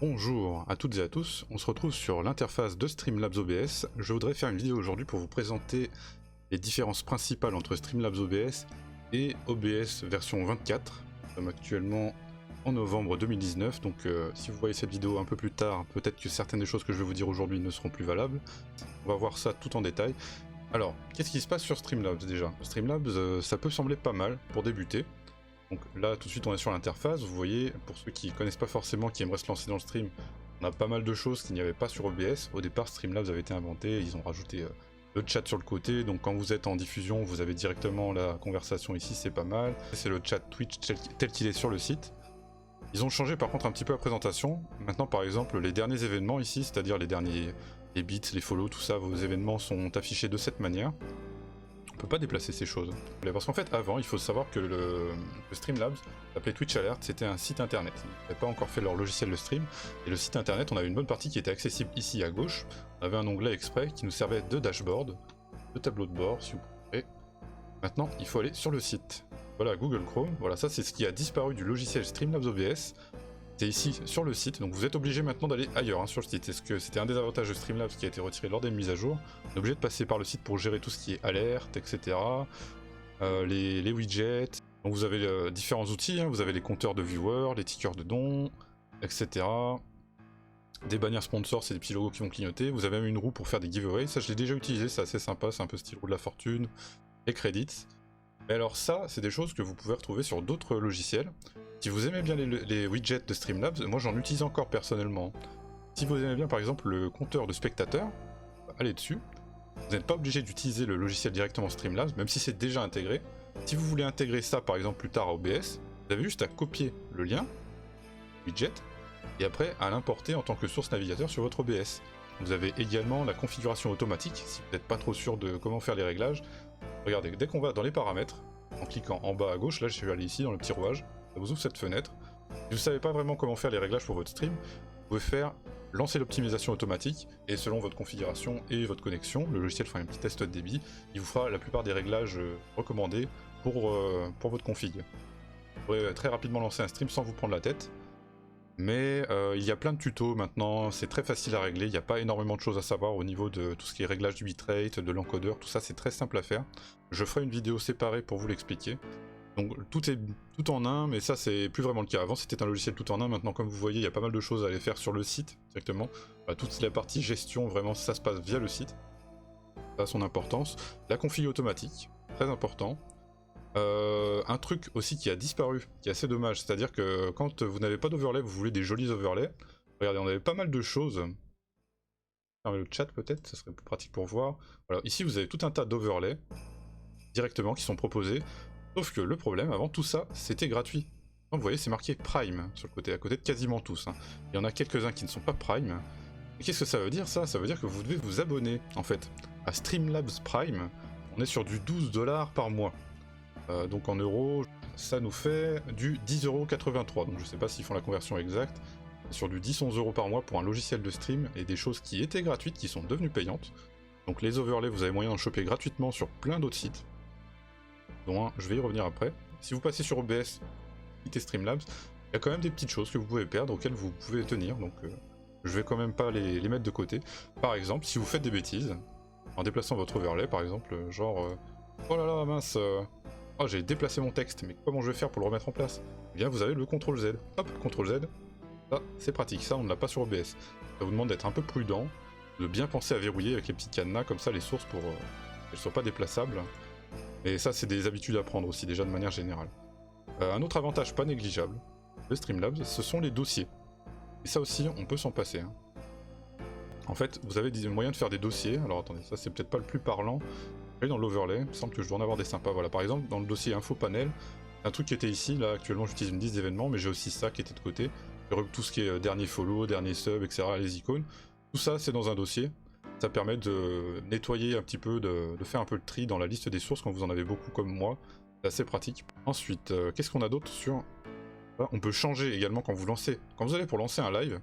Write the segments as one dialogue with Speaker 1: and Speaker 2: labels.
Speaker 1: Bonjour à toutes et à tous, on se retrouve sur l'interface de Streamlabs OBS. Je voudrais faire une vidéo aujourd'hui pour vous présenter les différences principales entre Streamlabs OBS et OBS version 24. Nous sommes actuellement en novembre 2019, donc si vous voyez cette vidéo un peu plus tard, peut-être que certaines des choses que je vais vous dire aujourd'hui ne seront plus valables. On va voir ça tout en détail. Alors, qu'est-ce qui se passe sur Streamlabs déjà? Streamlabs, ça peut sembler pas mal pour débuter. Donc là, tout de suite, on est sur l'interface. Vous voyez, pour ceux qui ne connaissent pas forcément, qui aimeraient se lancer dans le stream, on a pas mal de choses qu'il n'y avait pas sur OBS. Au départ, Streamlabs avait été inventé, ils ont rajouté le chat sur le côté. Donc quand vous êtes en diffusion, vous avez directement la conversation ici, c'est pas mal. C'est le chat Twitch tel qu'il est sur le site. Ils ont changé par contre un petit peu la présentation. Maintenant, par exemple, les derniers événements ici, c'est-à-dire les bits, les follow, tout ça, vos événements sont affichés de cette manière. On peut pas déplacer ces choses. Parce qu'en fait, avant, il faut savoir que le Streamlabs s'appelait Twitch Alert, c'était un site internet. Ils n'avaient pas encore fait leur logiciel de stream. Et le site internet, on avait une bonne partie qui était accessible ici à gauche. On avait un onglet exprès qui nous servait de dashboard, de tableau de bord, si vous préférez. Maintenant, il faut aller sur le site. Voilà, Google Chrome. Voilà, ça c'est ce qui a disparu du logiciel Streamlabs OBS. C'est ici sur le site, donc vous êtes obligé maintenant d'aller ailleurs sur le site. Est-ce que c'était un des avantages de Streamlabs qui a été retiré lors des mises à jour? On est obligé de passer par le site pour gérer tout ce qui est alerte, etc. Les widgets. Donc vous avez différents outils, hein. Vous avez les compteurs de viewers, les tickers de dons, etc. Des bannières sponsors, c'est des petits logos qui vont clignoter. Vous avez même une roue pour faire des giveaways. Ça je l'ai déjà utilisé, c'est assez sympa, c'est un peu style roue de la fortune. Les credits. Mais alors ça, c'est des choses que vous pouvez retrouver sur d'autres logiciels. Si vous aimez bien les widgets de Streamlabs, moi j'en utilise encore personnellement. Si vous aimez bien par exemple le compteur de spectateurs, allez dessus. Vous n'êtes pas obligé d'utiliser le logiciel directement Streamlabs, même si c'est déjà intégré. Si vous voulez intégrer ça par exemple plus tard à OBS, vous avez juste à copier le lien, widget, et après à l'importer en tant que source navigateur sur votre OBS. Vous avez également la configuration automatique, si vous n'êtes pas trop sûr de comment faire les réglages. Regardez, dès qu'on va dans les paramètres, en cliquant en bas à gauche, là je vais aller ici dans le petit rouage, ça vous ouvre cette fenêtre. Si vous ne savez pas vraiment comment faire les réglages pour votre stream, vous pouvez faire lancer l'optimisation automatique, et selon votre configuration et votre connexion, le logiciel fera un petit test de débit, il vous fera la plupart des réglages recommandés pour votre config. Vous pourrez très rapidement lancer un stream sans vous prendre la tête. Mais il y a plein de tutos maintenant, c'est très facile à régler, il n'y a pas énormément de choses à savoir au niveau de tout ce qui est réglage du bitrate, de l'encodeur, tout ça c'est très simple à faire. Je ferai une vidéo séparée pour vous l'expliquer. Donc tout est tout en un, mais ça c'est plus vraiment le cas. Avant c'était un logiciel tout en un, maintenant comme vous voyez il y a pas mal de choses à aller faire sur le site directement. Toute la partie gestion, vraiment ça se passe via le site. Ça a son importance. La config automatique, très important. Un truc aussi qui a disparu, qui est assez dommage, c'est-à-dire que quand vous n'avez pas d'overlay, vous voulez des jolis overlays. Regardez, on avait pas mal de choses. Fermez le chat peut-être, ça serait plus pratique pour voir. Voilà, ici vous avez tout un tas d'overlays directement qui sont proposés. Sauf que le problème, avant tout ça, c'était gratuit. Donc vous voyez, c'est marqué Prime sur le côté, à côté de quasiment tous. Hein. Il y en a quelques-uns qui ne sont pas Prime. Et qu'est-ce que ça veut dire ça? Ça veut dire que vous devez vous abonner en fait à Streamlabs Prime. On est sur du 12$ par mois. Donc en euros, ça nous fait du 10,83€. Donc je sais pas s'ils font la conversion exacte. Sur du 10-11€ par mois pour un logiciel de stream et des choses qui étaient gratuites qui sont devenues payantes. Donc les overlays, vous avez moyen d'en choper gratuitement sur plein d'autres sites. Donc je vais y revenir après. Si vous passez sur OBS, quittez Streamlabs, il y a quand même des petites choses que vous pouvez perdre auxquelles vous pouvez tenir. Donc je vais quand même pas les mettre de côté. Par exemple, si vous faites des bêtises, en déplaçant votre overlay par exemple, genre oh là là mince, oh j'ai déplacé mon texte, mais comment je vais faire pour le remettre en place? Eh bien vous avez le CTRL Z. Hop, CTRL Z. Ça c'est pratique, ça on ne l'a pas sur OBS. Ça vous demande d'être un peu prudent, de bien penser à verrouiller avec les petits cadenas comme ça les sources pour qu'elles ne soient pas déplaçables. Mais ça c'est des habitudes à prendre aussi déjà de manière générale. Un autre avantage pas négligeable de Streamlabs, ce sont les dossiers. Et ça aussi on peut s'en passer. Hein. En fait vous avez des moyens de faire des dossiers, alors attendez, ça c'est peut-être pas le plus parlant. Dans l'overlay, il me semble que je dois en avoir des sympas. Voilà, par exemple, dans le dossier info panel, un truc qui était ici, là actuellement j'utilise une liste d'événements, mais j'ai aussi ça qui était de côté. Tout ce qui est dernier follow, dernier sub, etc., les icônes. Tout ça c'est dans un dossier. Ça permet de nettoyer un petit peu, de faire un peu le tri dans la liste des sources quand vous en avez beaucoup comme moi. C'est assez pratique. Ensuite, qu'est-ce qu'on a d'autre sur... On peut changer également quand vous lancez. Quand vous allez pour lancer un live,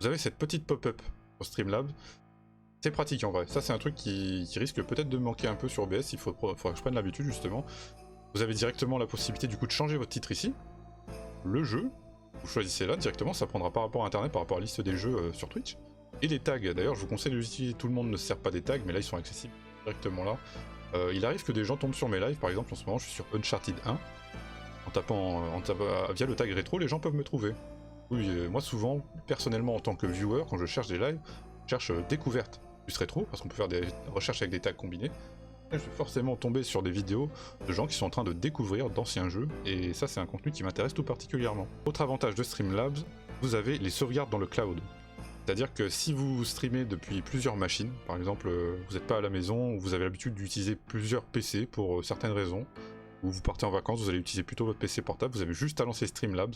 Speaker 1: vous avez cette petite pop-up sur Streamlabs. C'est pratique en vrai, ça c'est un truc qui risque peut-être de me manquer un peu sur OBS, il faudra que je prenne l'habitude justement. Vous avez directement la possibilité du coup de changer votre titre ici, le jeu, Vous choisissez là directement, ça prendra par rapport à internet, par rapport à la liste des jeux sur Twitch. Et des tags, d'ailleurs je vous conseille de les utiliser, tout le monde ne se sert pas des tags, mais là ils sont accessibles directement là. Il arrive que des gens tombent sur mes lives, par exemple en ce moment je suis sur Uncharted 1. En tapant via le tag rétro, les gens peuvent me trouver. Oui, moi souvent, personnellement en tant que viewer, quand je cherche des lives, je cherche découverte plus rétro, parce qu'on peut faire des recherches avec des tags combinés. Et je vais forcément tomber sur des vidéos de gens qui sont en train de découvrir d'anciens jeux, et ça c'est un contenu qui m'intéresse tout particulièrement. Autre avantage de Streamlabs, vous avez les sauvegardes dans le cloud. C'est-à-dire que si vous streamez depuis plusieurs machines, par exemple vous n'êtes pas à la maison, ou vous avez l'habitude d'utiliser plusieurs PC pour certaines raisons, ou vous partez en vacances, vous allez utiliser plutôt votre PC portable, vous avez juste à lancer Streamlabs,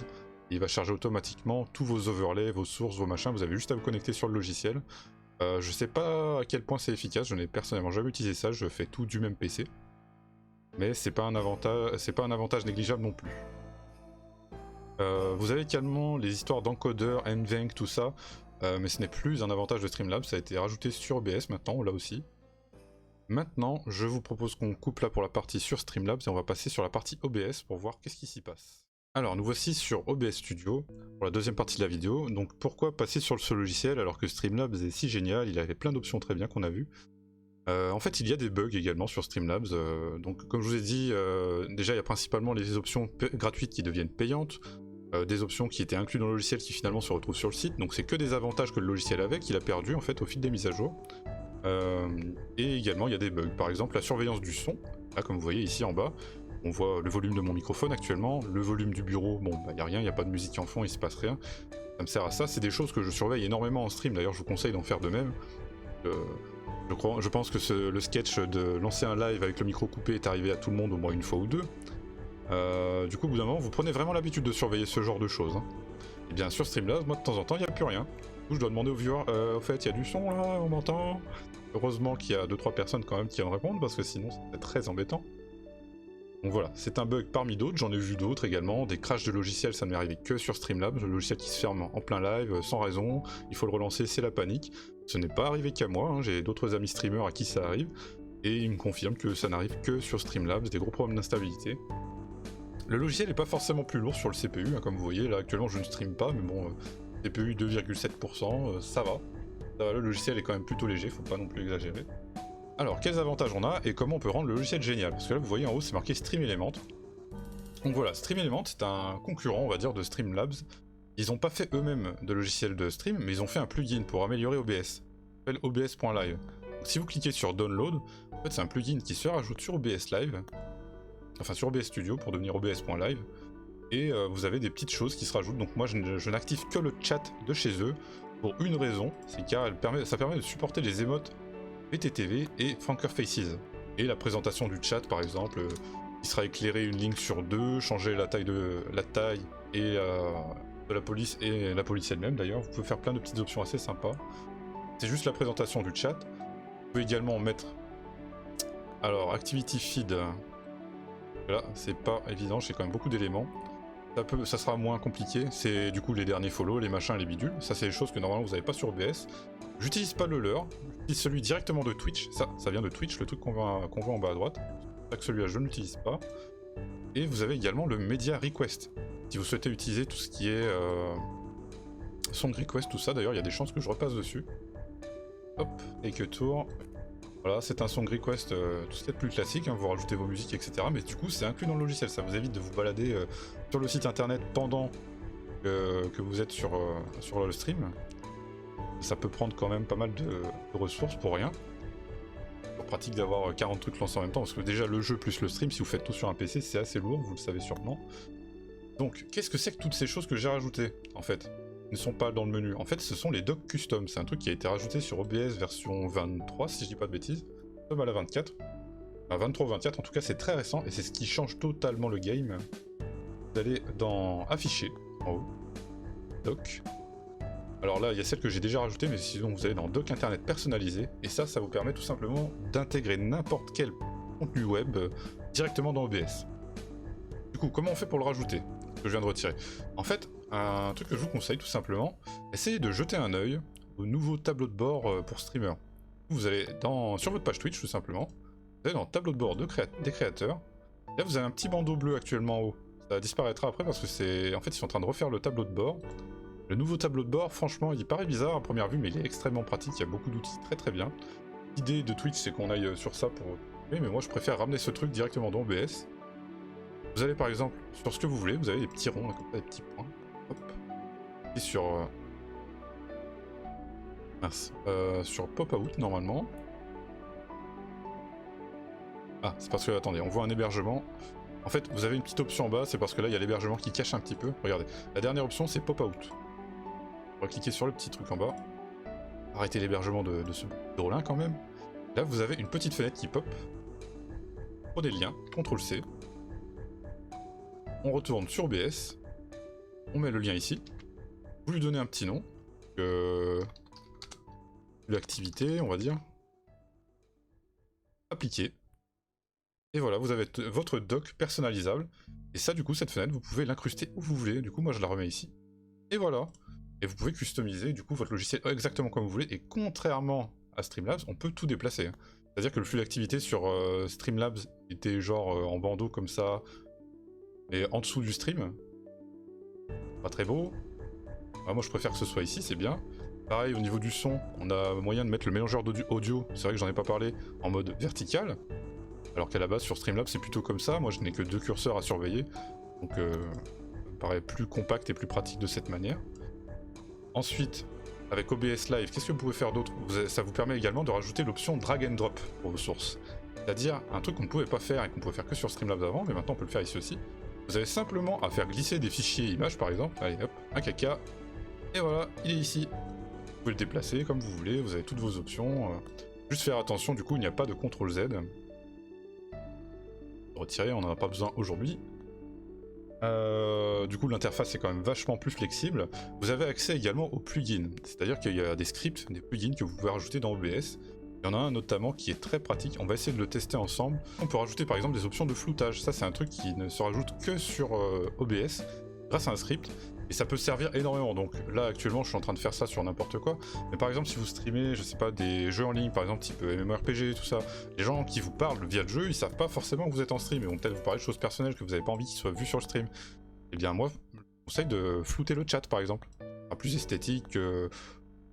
Speaker 1: et il va charger automatiquement tous vos overlays, vos sources, vos machins, vous avez juste à vous connecter sur le logiciel. Je sais pas à quel point c'est efficace, je n'ai personnellement jamais utilisé ça, je fais tout du même PC. Mais c'est pas un avantage négligeable non plus. Vous avez également les histoires d'encodeur, NVENC, tout ça, mais ce n'est plus un avantage de Streamlabs, ça a été rajouté sur OBS maintenant, là aussi. Maintenant, je vous propose qu'on coupe là pour la partie sur Streamlabs et on va passer sur la partie OBS pour voir qu'est-ce qui s'y passe. Alors, nous voici sur OBS Studio pour la deuxième partie de la vidéo. Donc, pourquoi passer sur ce logiciel alors que Streamlabs est si génial, il avait plein d'options très bien qu'on a vu. En fait, il y a des bugs également sur Streamlabs. Donc, comme je vous ai dit, déjà, il y a principalement les options gratuites qui deviennent payantes. Des options qui étaient incluses dans le logiciel qui finalement se retrouvent sur le site. Donc, c'est que des avantages que le logiciel avait qu'il a perdu en fait au fil des mises à jour. Et également il y a des bugs, par exemple la surveillance du son, là comme vous voyez ici en bas, on voit le volume de mon microphone actuellement, le volume du bureau, bon bah il n'y a rien, il n'y a pas de musique en fond, il se passe rien, ça me sert à ça, c'est des choses que je surveille énormément en stream, d'ailleurs je vous conseille d'en faire de même. Je pense que le sketch de lancer un live avec le micro coupé est arrivé à tout le monde au moins une fois ou deux. Du coup au bout d'un moment vous prenez vraiment l'habitude de surveiller ce genre de choses. Hein. Et bien sur Streamlabs, moi de temps en temps il n'y a plus rien. Du coup je dois demander aux viewers, au fait il y a du son là, on m'entend? Heureusement qu'il y a 2-3 personnes quand même qui en répondent parce que sinon c'est très embêtant. Donc voilà, c'est un bug parmi d'autres, j'en ai vu d'autres également, des crashs de logiciels, ça ne m'est arrivé que sur Streamlabs, le logiciel qui se ferme en plein live, sans raison, il faut le relancer, c'est la panique. Ce n'est pas arrivé qu'à moi, hein, j'ai d'autres amis streamers à qui ça arrive, et ils me confirment que ça n'arrive que sur Streamlabs, des gros problèmes d'instabilité. Le logiciel n'est pas forcément plus lourd sur le CPU, hein, comme vous voyez, là actuellement je ne stream pas, mais bon, CPU 2,7%, ça va. Le logiciel est quand même plutôt léger, faut pas non plus exagérer. Alors, quels avantages on a et comment on peut rendre le logiciel génial? Parce que là, vous voyez en haut, c'est marqué StreamElement. Donc voilà, StreamElement, c'est un concurrent, on va dire, de Streamlabs. Ils n'ont pas fait eux-mêmes de logiciel de stream, mais ils ont fait un plugin pour améliorer OBS. Ça s'appelle OBS.live. Donc si vous cliquez sur Download, en fait, c'est un plugin qui se rajoute sur OBS Live, enfin sur OBS Studio pour devenir OBS.live. Et vous avez des petites choses qui se rajoutent. Donc moi, je n'active que le chat de chez eux. Pour une raison, c'est car ça permet de supporter les émotes VTTV et Franker Faces. Et la présentation du chat par exemple, qui sera éclairé une ligne sur deux, changer la taille et de la police et la police elle-même d'ailleurs. Vous pouvez faire plein de petites options assez sympas. C'est juste la présentation du chat. Vous pouvez également mettre alors Activity Feed. Là, c'est pas évident, j'ai quand même beaucoup d'éléments. Ça sera moins compliqué, c'est du coup les derniers follow, les machins, les bidules, ça c'est des choses que normalement vous n'avez pas sur OBS. J'utilise pas le leur, j'utilise celui directement de Twitch, ça vient de Twitch, le truc qu'on voit en bas à droite. C'est ça que celui-là je ne l'utilise pas. Et vous avez également le Media Request, si vous souhaitez utiliser tout ce qui est Song Request, tout ça, d'ailleurs il y a des chances que je repasse dessus. Hop, et que tour. Voilà, c'est un song request, tout ce qui est plus classique, hein, vous rajoutez vos musiques, etc. Mais du coup, c'est inclus dans le logiciel, ça vous évite de vous balader sur le site internet pendant que vous êtes sur le stream. Ça peut prendre quand même pas mal de ressources pour rien. C'est pratique d'avoir 40 trucs lancés en même temps, parce que déjà le jeu plus le stream, si vous faites tout sur un PC, c'est assez lourd, vous le savez sûrement. Donc, qu'est-ce que c'est que toutes ces choses que j'ai rajoutées, en fait? Ne sont pas dans le menu. En fait, ce sont les docs custom. C'est un truc qui a été rajouté sur OBS version 23, si je dis pas de bêtises. Comme à la 24. À 23 ou 24, en tout cas, c'est très récent et c'est ce qui change totalement le game. Vous allez dans Afficher, en haut. Doc. Alors là, il y a celle que j'ai déjà rajoutée, mais sinon, vous allez dans Doc Internet personnalisé. Et ça vous permet tout simplement d'intégrer n'importe quel contenu web directement dans OBS. Du coup, comment on fait pour le rajouter? Que je viens de retirer. En fait, un truc que je vous conseille tout simplement, essayez de jeter un œil au nouveau tableau de bord pour streamer. Vous allez sur votre page Twitch tout simplement, vous allez dans tableau de bord des créateurs, là vous avez un petit bandeau bleu actuellement en haut, ça ça disparaîtra après parce que c'est... En fait, ils sont en train de refaire le tableau de bord. Le nouveau tableau de bord, franchement, il paraît bizarre à première vue, mais il est extrêmement pratique. Il y a beaucoup d'outils très bien. L'idée de Twitch, c'est qu'on aille sur ça pour... Oui, mais moi, je préfère ramener ce truc directement dans OBS. Vous allez par exemple sur ce que vous voulez, vous avez des petits ronds, là, comme ça, des petits points. Hop. Et sur... Mince. Sur Pop-Out, normalement. Ah, c'est parce que, attendez, on voit un hébergement. En fait, vous avez une petite option en bas, c'est parce que là, il y a l'hébergement qui cache un petit peu. Regardez, la dernière option, c'est Pop-Out. On va cliquer sur le petit truc en bas. Arrêtez l'hébergement de ce drôlin quand même. Là, vous avez une petite fenêtre qui pop. Prenez le lien, CTRL-C. On retourne sur OBS. On met le lien ici. Vous lui donnez un petit nom. L'activité, on va dire. Appliquer. Et voilà, vous avez votre doc personnalisable. Et ça, du coup, cette fenêtre, vous pouvez l'incruster où vous voulez. Du coup, moi, je la remets ici. Et voilà. Et vous pouvez customiser, du coup, votre logiciel exactement comme vous voulez. Et contrairement à Streamlabs, on peut tout déplacer. C'est-à-dire que le flux d'activité sur Streamlabs était genre en bandeau comme ça, et en dessous du stream. Pas très beau. Ah, moi, je préfère que ce soit ici, c'est bien. Pareil, au niveau du son, on a moyen de mettre le mélangeur audio, c'est vrai que j'en ai pas parlé, en mode vertical. Alors qu'à la base, sur Streamlabs, c'est plutôt comme ça. Moi, je n'ai que 2 curseurs à surveiller. Donc, ça me paraît plus compact et plus pratique de cette manière. Ensuite, avec OBS Live, qu'est-ce que vous pouvez faire d'autre? Ça vous permet également de rajouter l'option drag and drop pour vos sources. C'est-à-dire un truc qu'on ne pouvait pas faire et qu'on pouvait faire que sur Streamlabs avant, mais maintenant on peut le faire ici aussi. Vous avez simplement à faire glisser des fichiers images par exemple. Allez hop, un caca. Et voilà, il est ici. Vous pouvez le déplacer comme vous voulez, vous avez toutes vos options. Juste faire attention, du coup il n'y a pas de CTRL-Z. Retirer, on n'en a pas besoin aujourd'hui. Du coup l'interface est quand même vachement plus flexible. Vous avez accès également aux plugins, c'est-à-dire qu'il y a des scripts, des plugins que vous pouvez rajouter dans OBS. Il y en a un notamment qui est très pratique, on va essayer de le tester ensemble. On peut rajouter par exemple des options de floutage, ça c'est un truc qui ne se rajoute que sur OBS grâce à un script. Et ça peut servir énormément, donc là actuellement je suis en train de faire ça sur n'importe quoi, mais par exemple si vous streamez, je sais pas, des jeux en ligne par exemple type MMORPG, tout ça, les gens qui vous parlent via le jeu, ils savent pas forcément que vous êtes en stream, ils vont peut-être vous parler de choses personnelles que vous avez pas envie qu'ils soient vus sur le stream. Et bien moi, je vous conseille de flouter le chat par exemple, pas plus esthétique,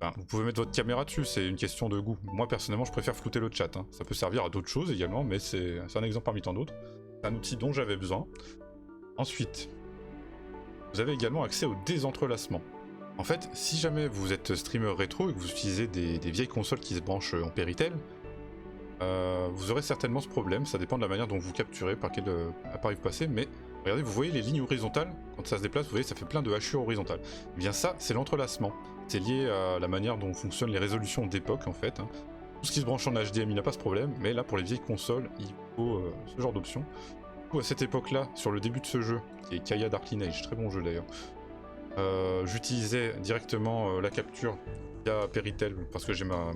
Speaker 1: enfin, vous pouvez mettre votre caméra dessus, c'est une question de goût. Moi personnellement je préfère flouter le chat, hein. Ça peut servir à d'autres choses également, mais c'est un exemple parmi tant d'autres. C'est un outil dont j'avais besoin. Ensuite, vous avez également accès au désentrelacement. En fait, si jamais vous êtes streamer rétro et que vous utilisez des vieilles consoles qui se branchent en Péritel, vous aurez certainement ce problème, ça dépend de la manière dont vous capturez, par quel appareil vous passez, mais regardez, vous voyez les lignes horizontales, quand ça se déplace, vous voyez, ça fait plein de hachures horizontales. Et bien ça, c'est l'entrelacement. C'est lié à la manière dont fonctionnent les résolutions d'époque, en fait. Tout ce qui se branche en HDMI n'a pas ce problème, mais là, pour les vieilles consoles, il faut ce genre d'option. À cette époque-là, sur le début de ce jeu, qui est Kaya Dark Lineage, très bon jeu d'ailleurs, j'utilisais directement la capture via Péritel, parce que j'ai ma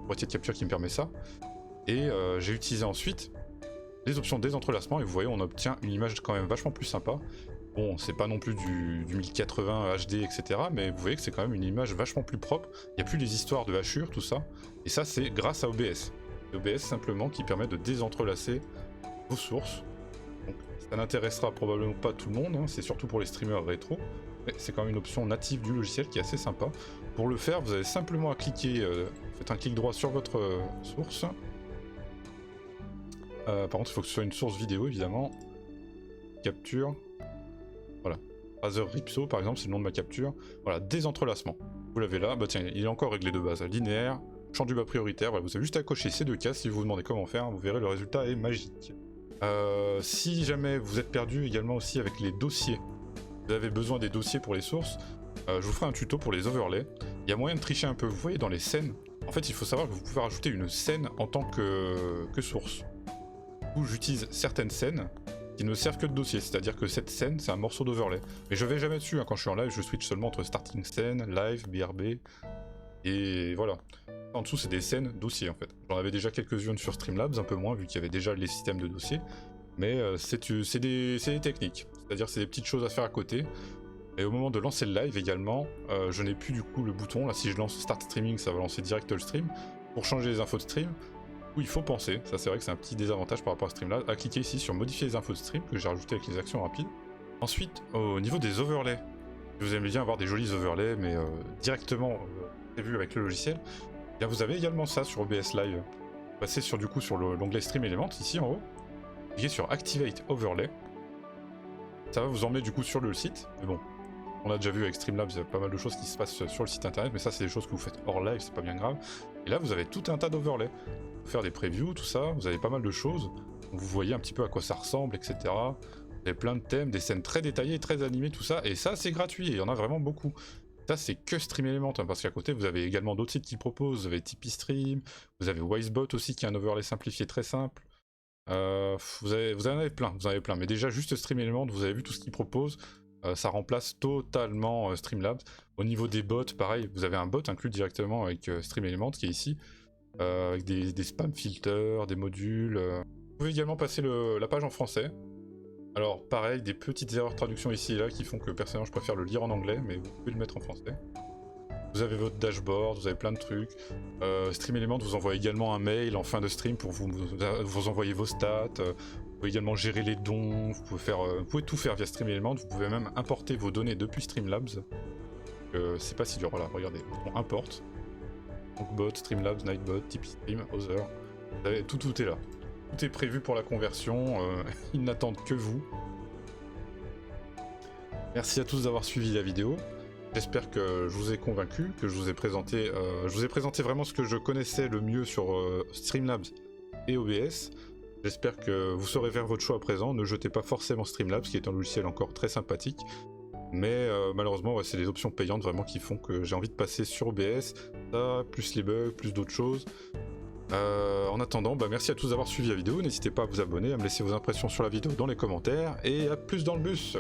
Speaker 1: boîtier de capture qui me permet ça, et j'ai utilisé ensuite les options désentrelacement, et vous voyez, on obtient une image quand même vachement plus sympa. Bon, c'est pas non plus du 1080 HD, etc., mais vous voyez que c'est quand même une image vachement plus propre, il n'y a plus les histoires de hachures, tout ça, et ça c'est grâce à OBS. OBS simplement qui permet de désentrelacer vos sources. Donc, ça n'intéressera probablement pas tout le monde, hein, c'est surtout pour les streamers rétro, mais c'est quand même une option native du logiciel qui est assez sympa. Pour le faire, vous avez simplement à cliquer, faites un clic droit sur votre source. Par contre, il faut que ce soit une source vidéo évidemment. Capture. Voilà. Razer Ripso par exemple, c'est le nom de ma capture. Voilà, désentrelacement. Vous l'avez là, bah tiens, il est encore réglé de base. Linéaire, champ du bas prioritaire, voilà, vous avez juste à cocher ces deux cases. Si vous vous demandez comment faire, vous verrez le résultat est magique. Si jamais vous êtes perdu également aussi avec les dossiers, vous avez besoin des dossiers pour les sources, je vous ferai un tuto pour les overlays. Il y a moyen de tricher un peu, vous voyez dans les scènes, en fait il faut savoir que vous pouvez rajouter une scène en tant que source. Où j'utilise certaines scènes qui ne servent que de dossier, c'est-à-dire que cette scène c'est un morceau d'overlay. Mais je vais jamais dessus, hein. Quand je suis en live je switch seulement entre starting scène, live, BRB, et voilà. En dessous c'est des scènes dossiers en fait. J'en avais déjà quelques-unes sur Streamlabs, un peu moins vu qu'il y avait déjà les systèmes de dossiers. Mais c'est des techniques, c'est-à-dire c'est des petites choses à faire à côté. Et au moment de lancer le live également, je n'ai plus du coup le bouton, là si je lance Start Streaming ça va lancer direct le stream. Pour changer les infos de stream, où il faut penser, ça c'est vrai que c'est un petit désavantage par rapport à Streamlabs, à cliquer ici sur modifier les infos de stream que j'ai rajouté avec les actions rapides. Ensuite, au niveau des overlays, si vous aimez bien avoir des jolis overlays, mais directement prévus avec le logiciel, bien vous avez également ça sur OBS Live. Vous passez sur l'onglet Stream Element, ici en haut, cliquez sur Activate Overlay. Ça va vous emmener du coup sur le site, mais bon, on a déjà vu avec Streamlabs, il y a pas mal de choses qui se passent sur le site internet, mais ça c'est des choses que vous faites hors live, c'est pas bien grave. Et là vous avez tout un tas d'overlays. Vous faire des previews, tout ça, vous avez pas mal de choses. Vous voyez un petit peu à quoi ça ressemble, etc. Vous avez plein de thèmes, des scènes très détaillées, très animées, tout ça, et ça c'est gratuit, et il y en a vraiment beaucoup. Ça c'est que Stream Element, hein, parce qu'à côté vous avez également d'autres sites qui proposent, vous avez Tipeee Stream, vous avez Wisebot aussi qui est un overlay simplifié très simple. Vous en avez plein, mais déjà juste Stream Element, vous avez vu tout ce qu'ils proposent, ça remplace totalement Streamlabs. Au niveau des bots, pareil, vous avez un bot inclus directement avec Stream Element qui est ici, avec des spam filters, des modules. Vous pouvez également passer la page en français. Alors pareil, des petites erreurs de traduction ici et là qui font que personnellement je préfère le lire en anglais, mais vous pouvez le mettre en français. Vous avez votre dashboard, vous avez plein de trucs. Stream Element vous envoie également un mail en fin de stream pour vous envoyer vos stats. Vous pouvez également gérer les dons, vous pouvez tout faire via Stream Element. Vous pouvez même importer vos données depuis Streamlabs. C'est pas si dur, voilà, regardez, on importe. Donc bot, Streamlabs, Nightbot, Tipeee Stream, Other. Tout est là. Tout est prévu pour la conversion, ils n'attendent que vous. Merci à tous d'avoir suivi la vidéo. J'espère que je vous ai convaincu, que je vous ai présenté vraiment ce que je connaissais le mieux sur Streamlabs et OBS. J'espère que vous saurez faire votre choix à présent. Ne jetez pas forcément Streamlabs, qui est un logiciel encore très sympathique. Mais malheureusement, ouais, c'est les options payantes vraiment qui font que j'ai envie de passer sur OBS. Ça, plus les bugs, plus d'autres choses. En attendant, merci à tous d'avoir suivi la vidéo. N'hésitez pas à vous abonner, à me laisser vos impressions sur la vidéo dans les commentaires. Et à plus dans le bus!